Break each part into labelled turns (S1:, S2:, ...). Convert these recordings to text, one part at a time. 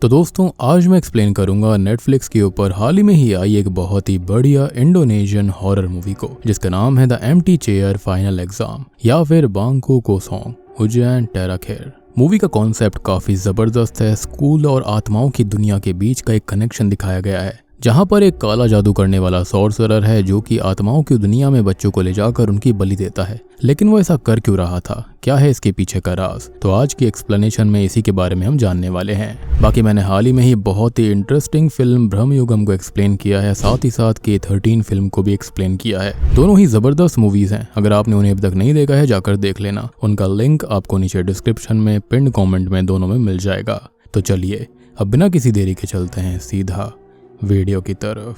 S1: तो दोस्तों आज मैं एक्सप्लेन करूंगा नेटफ्लिक्स के ऊपर हाल ही में ही आई एक बहुत ही बढ़िया इंडोनेशियन हॉरर मूवी को, जिसका नाम है the empty chair final exam या फिर बांको कोसोंग उज्जैन टेराखेर। मूवी का कॉन्सेप्ट काफी जबरदस्त है। स्कूल और आत्माओं की दुनिया के बीच का एक कनेक्शन दिखाया गया है, जहां पर एक काला जादू करने वाला सॉर्सरर है जो कि आत्माओं की दुनिया में बच्चों को ले जाकर उनकी बलि देता है। लेकिन वो ऐसा कर क्यों रहा था, क्या है इसके पीछे का राज, तो आज की एक्सप्लेनेशन में इसी के बारे में हम जानने वाले हैं। बाकी मैंने हाल ही में ही बहुत ही इंटरेस्टिंग फिल्म ब्रह्मयुगम को एक्सप्लेन किया है, साथ ही साथ K13 फिल्म को भी एक्सप्लेन किया है। दोनों ही जबरदस्त मूवीज हैं। अगर आपने उन्हें अभी तक नहीं देखा है जाकर देख लेना, उनका लिंक आपको नीचे डिस्क्रिप्शन में पिन कॉमेंट में दोनों में मिल जाएगा। तो चलिए अब बिना किसी देरी के चलते हैं सीधा वीडियो की तरफ।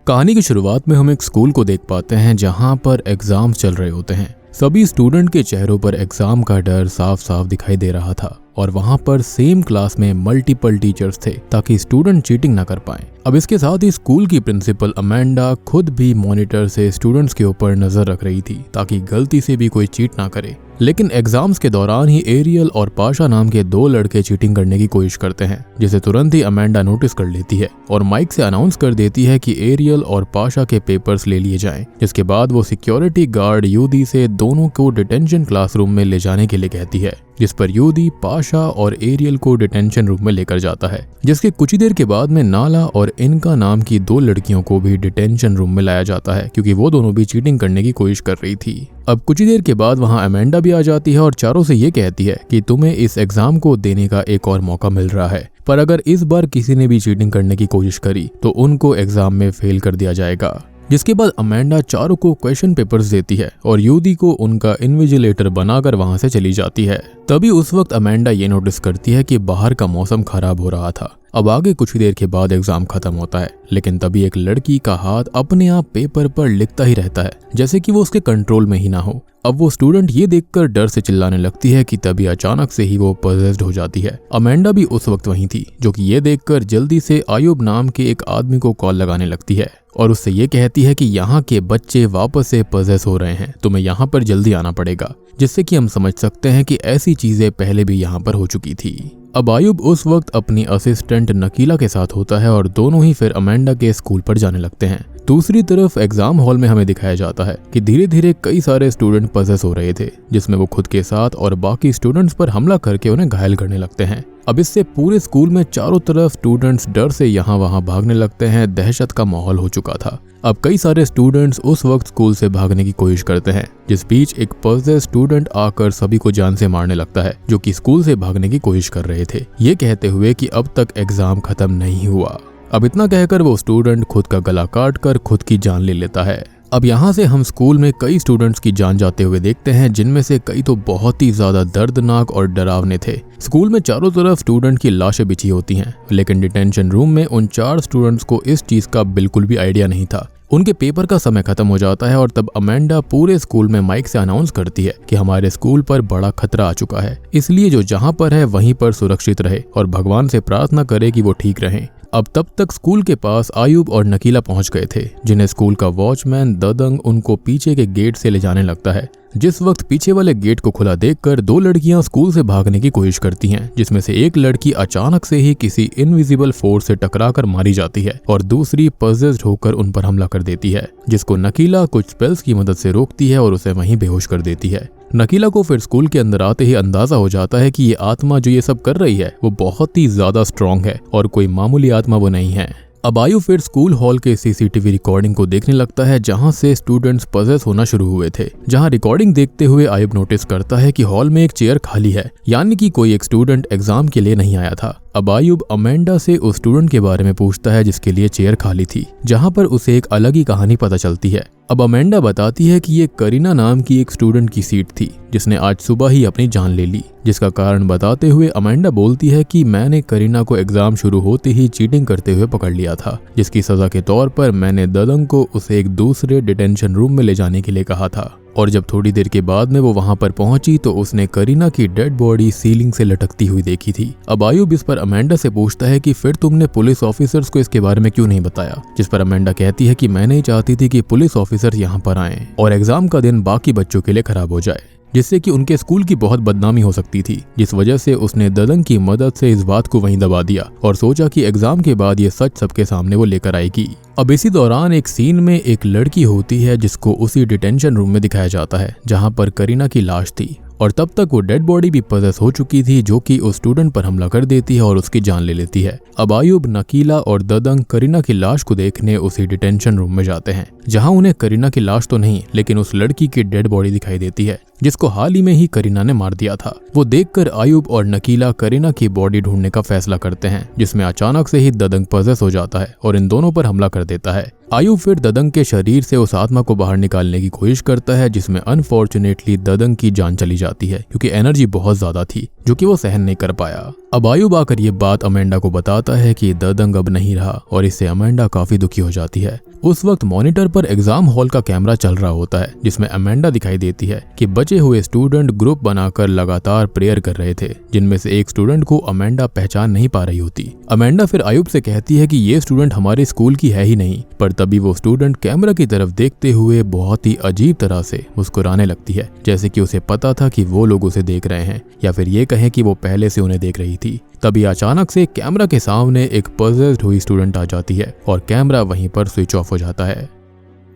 S1: कहानी की शुरुआत में हम एक स्कूल को देख पाते हैं जहां पर एग्जाम्स चल रहे होते हैं। सभी स्टूडेंट के चेहरों पर एग्जाम का डर साफ साफ दिखाई दे रहा था और वहां पर सेम क्लास में मल्टीपल टीचर्स थे ताकि स्टूडेंट चीटिंग ना कर पाएं। अब इसके साथ ही स्कूल की प्रिंसिपल अमेंडा खुद भी मॉनिटर से स्टूडेंट्स के ऊपर नजर रख रही थी ताकि गलती से भी कोई चीट ना करे। लेकिन एग्जाम्स के दौरान ही एरियल और पाशा नाम के दो लड़के चीटिंग करने की कोशिश करते हैं, जिसे तुरंत ही अमेंडा नोटिस कर लेती है और माइक से अनाउंस कर देती है कि एरियल और पाशा के पेपर्स ले लिए जाएं। जिसके बाद वो सिक्योरिटी गार्ड यूदी से दोनों को डिटेंशन क्लासरूम में ले जाने के लिए कहती है, जिस पर यूदी पाशा और एरियल को डिटेंशन रूम में लेकर जाता है। जिसके कुछ ही देर के बाद में नाला और इनका नाम की दो लड़कियों को भी डिटेंशन रूम में लाया जाता है, क्योंकि वो दोनों भी चीटिंग करने की कोशिश कर रही थी। अब कुछ ही देर के बाद वहां अमेंडा भी आ जाती है और चारों से ये कहती है कि तुम्हें इस एग्जाम को देने का एक और मौका मिल रहा है, पर अगर इस बार किसी ने भी चीटिंग करने की कोशिश करी तो उनको एग्जाम में फेल कर दिया जाएगा। जिसके बाद अमेंडा चारों को क्वेश्चन पेपर्स देती है और यूदी को उनका इन्विजिलेटर बनाकर वहां से चली जाती है। तभी उस वक्त अमेंडा ये नोटिस करती है कि बाहर का मौसम खराब हो रहा था। अब आगे कुछ ही देर के बाद एग्जाम खत्म होता है, लेकिन तभी एक लड़की का हाथ अपने आप पेपर पर लिखता ही रहता है, जैसे कि वो उसके कंट्रोल में ही ना हो। अब वो स्टूडेंट ये देखकर डर से चिल्लाने लगती है कि तभी अचानक से ही वो पजेस्ड हो जाती है। अमेंडा भी उस वक्त वहीं थी, जो कि ये देखकर जल्दी से आयुब नाम के एक आदमी को कॉल लगाने लगती है और उससे ये कहती है कि यहाँ के बच्चे वापस से पजेस हो रहे हैं, तुम्हें यहाँ पर जल्दी आना पड़ेगा। जिससे कि हम समझ सकते हैं कि ऐसी चीजें पहले भी यहाँ पर हो चुकी थी। अब आयुब उस वक्त अपनी असिस्टेंट नकीला के साथ होता है और दोनों ही फिर अमेंडा के स्कूल पर जाने लगते हैं। दूसरी तरफ एग्जाम हॉल में हमें दिखाया जाता है कि धीरे धीरे कई सारे स्टूडेंट पजेस हो रहे थे, जिसमें वो खुद के साथ और बाकी स्टूडेंट्स पर हमला करके उन्हें घायल करने लगते हैं। अब इससे पूरे स्कूल में चारों तरफ स्टूडेंट्स डर से यहाँ वहाँ भागने लगते हैं। दहशत का माहौल हो चुका था। अब कई सारे स्टूडेंट्स उस वक्त स्कूल से भागने की कोशिश करते हैं, जिस बीच एक पजेस स्टूडेंट आकर सभी को जान से मारने लगता है, जो कि स्कूल से भागने की कोशिश कर रहे थे, ये कहते हुए कि अब तक एग्जाम खत्म नहीं हुआ। अब इतना कहकर वो स्टूडेंट खुद का गला काट कर खुद की जान ले लेता है। अब यहाँ से हम स्कूल में कई स्टूडेंट्स की जान जाते हुए देखते हैं, जिनमें से कई तो बहुत ही ज्यादा दर्दनाक और डरावने थे। स्कूल में चारों तरफ स्टूडेंट की लाशें बिछी होती हैं, लेकिन डिटेंशन रूम में उन 4 स्टूडेंट्स को इस चीज का बिल्कुल भी आइडिया नहीं था। उनके पेपर का समय खत्म हो जाता है और तब अमेंडा पूरे स्कूल में माइक से अनाउंस करती है कि हमारे स्कूल पर बड़ा खतरा आ चुका है, इसलिए जो जहाँ पर है वहीं पर सुरक्षित रहे और भगवान से प्रार्थना करे कि वो ठीक रहें। अब तब तक स्कूल के पास आयुब और नकीला पहुंच गए थे, जिन्हें स्कूल का वॉचमैन ददंग उनको पीछे के गेट से ले जाने लगता है। जिस वक्त पीछे वाले गेट को खुला देखकर 2 लड़कियां स्कूल से भागने की कोशिश करती हैं, जिसमें से एक लड़की अचानक से ही किसी इनविजिबल फोर्स से टकराकर मारी जाती है और दूसरी पजेस्ड होकर उन पर हमला कर देती है, जिसको नकीला कुछ स्पेल्स की मदद से रोकती है और उसे वहीं बेहोश कर देती है। नकीला को फिर स्कूल के अंदर आते ही अंदाजा हो जाता है कि ये आत्मा जो ये सब कर रही है वो बहुत ही ज्यादा स्ट्रांग है और कोई मामूली आत्मा वो नहीं है। अब आयु फिर स्कूल हॉल के सीसीटीवी रिकॉर्डिंग को देखने लगता है, जहां से स्टूडेंट्स पजेस होना शुरू हुए थे। जहां रिकॉर्डिंग देखते हुए आयुब नोटिस करता है कि हॉल में एक चेयर खाली है, यानी कि कोई एक स्टूडेंट एग्जाम के लिए नहीं आया था। अब आयुब अमेंडा से उस स्टूडेंट के बारे में पूछता है जिसके लिए चेयर खाली थी, जहां पर उसे एक अलग ही कहानी पता चलती है। अब अमेंडा बताती है कि ये करीना नाम की एक स्टूडेंट की सीट थी, जिसने आज सुबह ही अपनी जान ले ली। जिसका कारण बताते हुए अमेंडा बोलती है कि मैंने करीना को एग्जाम शुरू होते ही चीटिंग करते हुए पकड़ लिया था, जिसकी सजा के तौर पर मैंने ददंग को उसे एक दूसरे डिटेंशन रूम में ले जाने के लिए कहा था। और जब थोड़ी देर के बाद में वो वहां पर पहुंची तो उसने करीना की डेड बॉडी सीलिंग से लटकती हुई देखी थी। अब आयुब इस पर अमेंडा से पूछता है कि फिर तुमने पुलिस ऑफिसर्स को इसके बारे में क्यों नहीं बताया, जिस पर अमेंडा कहती है कि मैं नहीं चाहती थी कि पुलिस ऑफिसर यहाँ पर आएं और एग्जाम का दिन बाकी बच्चों के लिए खराब हो जाए। जिससे कि उनके स्कूल की बहुत बदनामी हो सकती थी, जिस वजह से उसने ददंग की मदद से इस बात को वहीं दबा दिया और सोचा कि एग्जाम के बाद ये सच सबके सामने वो लेकर आएगी। अब इसी दौरान एक सीन में एक लड़की होती है जिसको उसी डिटेंशन रूम में दिखाया जाता है जहाँ पर करीना की लाश थी, और तब तक वो डेड बॉडी भी पजेस हो चुकी थी जो कि उस स्टूडेंट पर हमला कर देती है और उसकी जान ले लेती है। अब आयुब, नकीला और ददंग करीना की लाश को देखने उसी डिटेंशन रूम में जाते हैं, जहां उन्हें करीना की लाश तो नहीं लेकिन उस लड़की की डेड बॉडी दिखाई देती है जिसको हाल ही में ही करीना ने मार दिया था। वो देखकर आयुब और नकीला करीना की बॉडी ढूंढने का फैसला करते हैं, जिसमें अचानक से ही ददंग पजेस हो जाता है और इन दोनों पर हमला कर देता है। आयुब फिर ददंग के शरीर से उस आत्मा को बाहर निकालने की कोशिश करता है, जिसमें अनफॉर्चुनेटली ददंग की जान चली जाती है क्योंकि एनर्जी बहुत ज्यादा थी जो कि वो सहन नहीं कर पाया। अब आयुब आकर ये बात अमेंडा को बताता है कि ददंग अब नहीं रहा और इससे अमेंडा काफी दुखी हो जाती है। उस वक्त मॉनिटर पर एग्जाम हॉल का कैमरा चल रहा होता है, जिसमें अमेंडा दिखाई देती है कि बचे हुए स्टूडेंट ग्रुप बनाकर लगातार प्रेयर कर रहे थे, जिनमें से एक स्टूडेंट को अमेंडा पहचान नहीं पा रही होती। अमेंडा फिर आयुब से कहती है कि ये स्टूडेंट हमारे स्कूल की है ही नहीं, पर तभी वो स्टूडेंट कैमरा की तरफ देखते हुए बहुत ही अजीब तरह से मुस्कुराने लगती है, जैसे कि उसे पता था कि वो लोग उसे देख रहे हैं, या फिर ये कहें कि वो पहले से उन्हें देख रही थी। तभी अचानक से कैमरा के सामने एक पजेस्ड हुई स्टूडेंट आ जाती है और कैमरा वहीं पर स्विच ऑफ हो जाता है।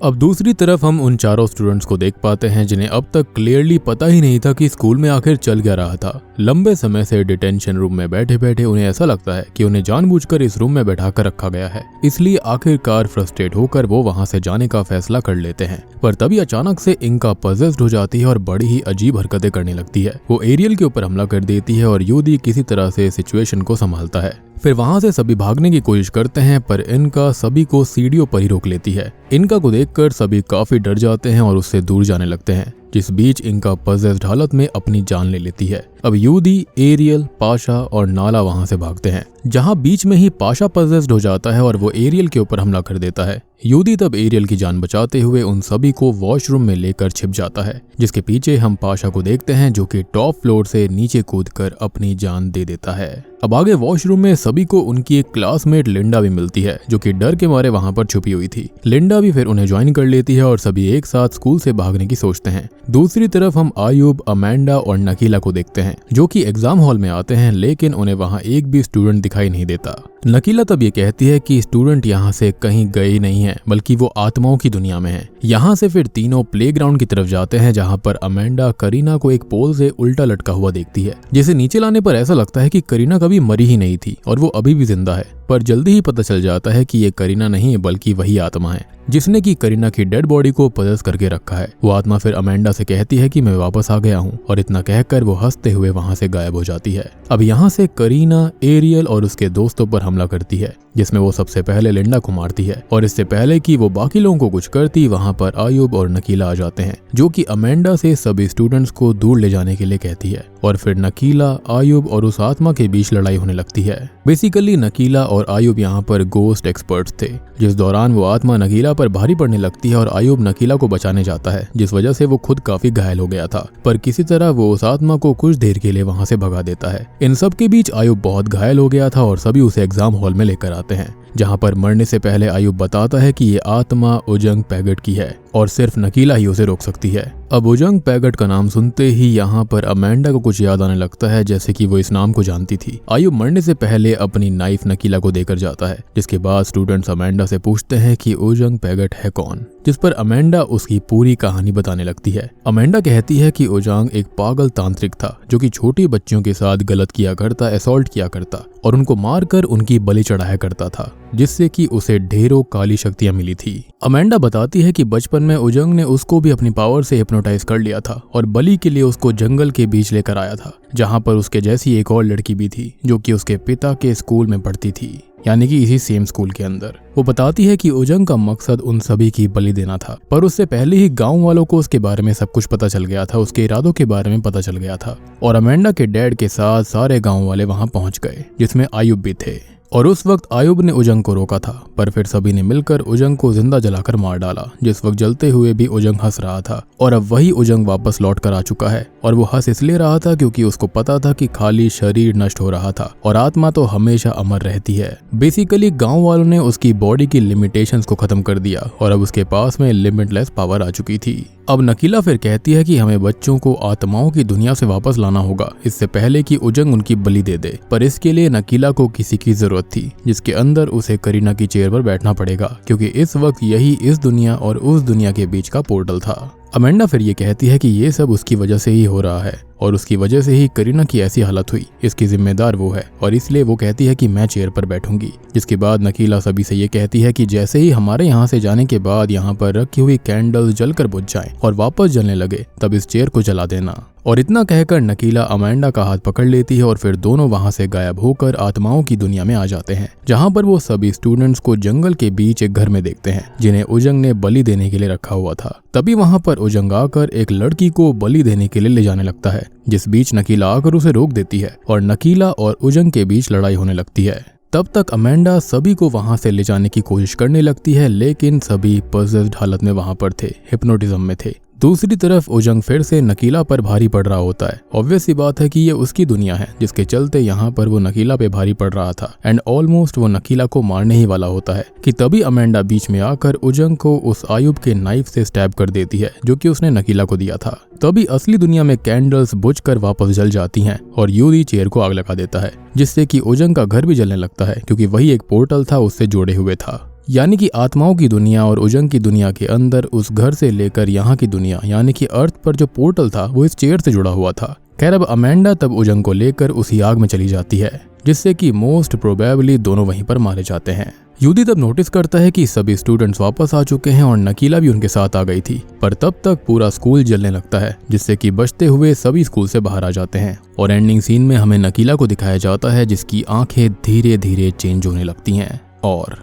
S1: अब दूसरी तरफ हम उन चारों स्टूडेंट्स को देख पाते हैं जिन्हें अब तक क्लियरली पता ही नहीं था कि स्कूल में आखिर चल क्या रहा था। लंबे समय से डिटेंशन रूम में बैठे बैठे उन्हें ऐसा लगता है कि उन्हें जानबूझकर इस रूम में बैठाकर रखा गया है, इसलिए आखिरकार फ्रस्ट्रेट होकर वो वहां से जाने का फैसला कर लेते हैं। पर तभी अचानक से इनका पजेस्ड हो जाती है और बड़ी ही अजीब हरकतें करने लगती है। वो एरियल के ऊपर हमला कर देती है और यूदी किसी तरह से सिचुएशन को संभालता है। फिर वहां से सभी भागने की कोशिश करते हैं, पर इनका सभी को सीढ़ियों पर ही रोक लेती है। इनका को देखकर सभी काफी डर जाते हैं और उससे दूर जाने लगते हैं, जिस बीच इनका पजेस्ड हालत में अपनी जान ले लेती है। अब यूदी, एरियल, पाशा और नाला वहां से भागते हैं, जहां बीच में ही पाशा पजेस्ड हो जाता है और वो एरियल के ऊपर हमला कर देता है। यूदी तब एरियल की जान बचाते हुए उन सभी को वॉशरूम में लेकर छिप जाता है, जिसके पीछे हम पाशा को देखते हैं जो कि टॉप फ्लोर से नीचे कूदकर अपनी जान दे देता है। अब आगे वॉशरूम में सभी को उनकी एक क्लासमेट लिंडा भी मिलती है, जो कि डर के मारे वहां पर छुपी हुई थी। लिंडा भी फिर उन्हें ज्वाइन कर लेती है और सभी एक साथ स्कूल से भागने की सोचते हैं। दूसरी तरफ हम आयुब, अमेंडा और नकीला को देखते हैं, जो कि एग्जाम हॉल में आते हैं, लेकिन उन्हें वहां एक भी स्टूडेंट दिखाई नहीं देता। नकीला तब ये कहती है कि स्टूडेंट यहाँ से कहीं गए नहीं है, बल्कि वो आत्माओं की दुनिया में है। यहाँ से फिर तीनों प्लेग्राउंड की तरफ जाते हैं, जहाँ पर अमेंडा करीना को एक पोल से उल्टा लटका हुआ देखती है, जिसे नीचे लाने पर ऐसा लगता है कि करीना कभी मरी ही नहीं थी और वो अभी भी जिंदा है। पर जल्दी ही पता चल जाता है कि ये करीना नहीं बल्कि वही आत्मा है जिसने की करीना की डेड बॉडी को पजेस करके रखा है। वो आत्मा फिर अमेंडा से कहती है कि मैं वापस आ गया हूँ, और इतना कहकर वो हंसते हुए वहां से गायब हो जाती है। अब यहाँ से करीना, एरियल और उसके दोस्तों पर हमला करती है, जिसमें वो सबसे पहले लिंडा को मारती है, और इससे पहले कि वो बाकी लोगों को कुछ करती वहां पर आयुब और नकीला आ जाते हैं, जो कि अमेंडा से सभी स्टूडेंट्स को दूर ले जाने के लिए कहती है। और फिर नकीला, आयुब और उस आत्मा के बीच लड़ाई होने लगती है। बेसिकली नकीला और आयुब यहाँ पर गोस्ट एक्सपर्ट्स थे, जिस दौरान वो आत्मा नकीला पर भारी पड़ने लगती है और आयुब नकीला को बचाने जाता है, जिस वजह से वो खुद काफी घायल हो गया था। पर किसी तरह वो उस आत्मा को कुछ देर के लिए वहां से भगा देता है। इन सब के बीच आयुब बहुत घायल हो गया था और सभी उसे एग्जाम हॉल में लेकर आते हैं, जहां पर मरने से पहले आयुब बताता है कि ये आत्मा ओजंग पैगट की है और सिर्फ नकीला ही उसे रोक सकती है। अब ओजंग पैगट का नाम सुनते ही यहाँ पर अमेंडा को कुछ याद आने लगता है, जैसे कि वो इस नाम को जानती थी। आयुब मरने से पहले अपनी नाइफ नकीला को देकर जाता है, जिसके बाद स्टूडेंट्स अमेंडा से पूछते हैं कि ओजंग पैगट है कौन, जिस पर अमेंडा उसकी पूरी कहानी बताने लगती है। अमेंडा कहती है कि ओजंग एक पागल तांत्रिक था जो कि छोटी बच्चियों के साथ गलत किया करता, असॉल्ट किया करता और उनको मारकर उनकी बलि चढ़ाया करता था, जिससे कि उसे ढेरों काली शक्तियां मिली थी। अमेंडा बताती है कि बचपन में ओजंग ने उसको भी अपनी पावर से हिप्नोटाइज कर लिया था और बलि के लिए उसको जंगल के बीच लेकर आया था, जहां पर उसके जैसी एक और लड़की भी थी जो कि उसके पिता के स्कूल में पढ़ती थी, यानी कि इसी सेम स्कूल के अंदर। वो बताती है कि ओजंग का मकसद उन सभी की बलि देना था, पर उससे पहले ही गांव वालों को उसके बारे में सब कुछ पता चल गया था, उसके इरादों के बारे में पता चल गया था, और अमेंडा के डैड के साथ सारे गांव वाले वहां पहुंच गए, जिसमें आयुब भी थे। और उस वक्त आयुब ने ओजंग को रोका था, पर फिर सभी ने मिलकर ओजंग को जिंदा जलाकर मार डाला। जिस वक्त जलते हुए भी ओजंग हंस रहा था, और अब वही ओजंग वापस लौट कर आ चुका है, और वो हंस इसलिए रहा था क्योंकि उसको पता था कि खाली शरीर नष्ट हो रहा था और आत्मा तो हमेशा अमर रहती है। बेसिकली गांव वालों ने उसकी बॉडी की लिमिटेशंस को खत्म कर दिया और अब उसके पास में लिमिटलेस पावर आ चुकी थी। अब नकीला फिर कहती है कि हमें बच्चों को आत्माओं की दुनिया से वापस लाना होगा इससे पहले कि उजंग उनकी बलि दे दे, पर इसके लिए नकीला को किसी की जरूरत थी जिसके अंदर उसे करीना की चेयर पर बैठना पड़ेगा, क्योंकि इस वक्त यही इस दुनिया और उस दुनिया के बीच का पोर्टल था। अमेंडा फिर ये कहती है कि ये सब उसकी वजह से ही हो रहा है और उसकी वजह से ही करीना की ऐसी हालत हुई, इसकी जिम्मेदार वो है और इसलिए वो कहती है कि मैं चेयर पर बैठूंगी। जिसके बाद नकीला सभी से ये कहती है कि जैसे ही हमारे यहाँ से जाने के बाद यहाँ पर रखी हुई कैंडल्स जलकर बुझ जाएं और वापस जलने लगे तब इस चेयर को जला देना। और इतना कहकर नकीला अमेंडा का हाथ पकड़ लेती है और फिर दोनों वहां से गायब होकर आत्माओं की दुनिया में आ जाते हैं, जहां पर वो सभी स्टूडेंट्स को जंगल के बीच एक घर में देखते हैं जिन्हें उजंग ने बलि देने के लिए रखा हुआ था। तभी वहां पर उजंग आकर एक लड़की को बलि देने के लिए ले जाने लगता है, जिस बीच नकीला आकर उसे रोक देती है और नकीला और उजंग के बीच लड़ाई होने लगती है। तब तक अमेंडा सभी को वहां से ले जाने की कोशिश करने लगती है, लेकिन सभी पॉसेस्ड हालत में वहां पर थे, हिप्नोटिज्म में थे। दूसरी तरफ उजंग फिर से नकीला पर भारी पड़ रहा होता है। ऑब्वियस सी बात है कि ये उसकी दुनिया है, जिसके चलते यहाँ पर वो नकीला पे भारी पड़ रहा था एंड ऑलमोस्ट वो नकीला को मारने ही वाला होता है कि तभी अमेंडा बीच में आकर उजंग को उस आयुब के नाइफ से स्टैब कर देती है जो कि उसने नकीला को दिया था। तभी असली दुनिया में कैंडल्स बुझकर वापस जल जाती हैं और यूरी चेयर को आग लगा देता है, जिससे कि उजंग का घर भी जलने लगता है क्योंकि वही एक पोर्टल था उससे जोड़े हुए था। यानी कि आत्माओं की दुनिया और उजंग की दुनिया के अंदर उस घर से लेकर यहाँ की दुनिया यानी कि अर्थ पर जो पोर्टल था वो इस चेयर से जुड़ा हुआ था। खैर अब अमेंडा तब उजंग को लेकर उसी आग में चली जाती है, जिससे कि मोस्ट प्रोबेबली दोनों वहीं पर मारे जाते हैं। यूदी तब नोटिस करता है कि सभी स्टूडेंट्स वापस आ चुके हैं और नकीला भी उनके साथ आ गई थी, पर तब तक पूरा स्कूल जलने लगता है, जिससे कि बचते हुए सभी स्कूल से बाहर आ जाते हैं। और एंडिंग सीन में हमें नकीला को दिखाया जाता है जिसकी आंखें धीरे धीरे चेंज होने लगती हैं और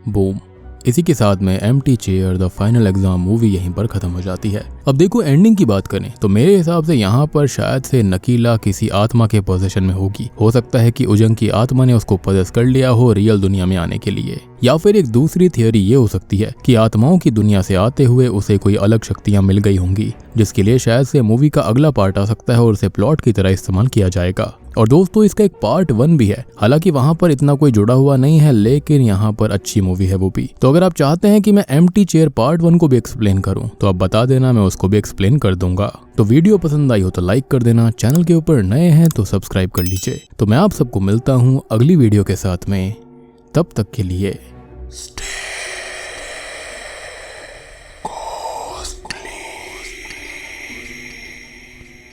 S1: बूम, इसी के साथ में empty chair the final exam movie यहीं पर खत्म हो जाती है। अब देखो एंडिंग की बात करें तो मेरे हिसाब से यहाँ पर शायद से नकीला किसी आत्मा के पोजेशन में होगी। हो सकता है कि उजंग की आत्मा ने उसको पोजेस कर लिया हो रियल दुनिया में आने के लिए, या फिर एक दूसरी थियोरी ये हो सकती है कि आत्माओं की दुनिया से आते हुए उसे कोई अलग शक्तियां मिल गई होंगी, जिसके लिए शायद से मूवी का अगला पार्ट आ सकता है और उसे प्लॉट की तरह इस्तेमाल किया जाएगा। और दोस्तों इसका एक पार्ट 1 भी है, हालांकि वहां पर इतना कोई जुड़ा हुआ नहीं है, लेकिन यहाँ पर अच्छी मूवी है वो भी। तो अगर आप चाहते हैं कि मैं एम्प्टी चेयर पार्ट 1 को भी एक्सप्लेन करूं तो आप बता देना, मैं उसको भी एक्सप्लेन कर दूंगा। तो वीडियो पसंद आई हो तो लाइक कर देना, चैनल के ऊपर नए हैं तो सब्सक्राइब कर लीजिए। तो मैं आप सबको मिलता हूँ अगली वीडियो के साथ में, तब तक के लिए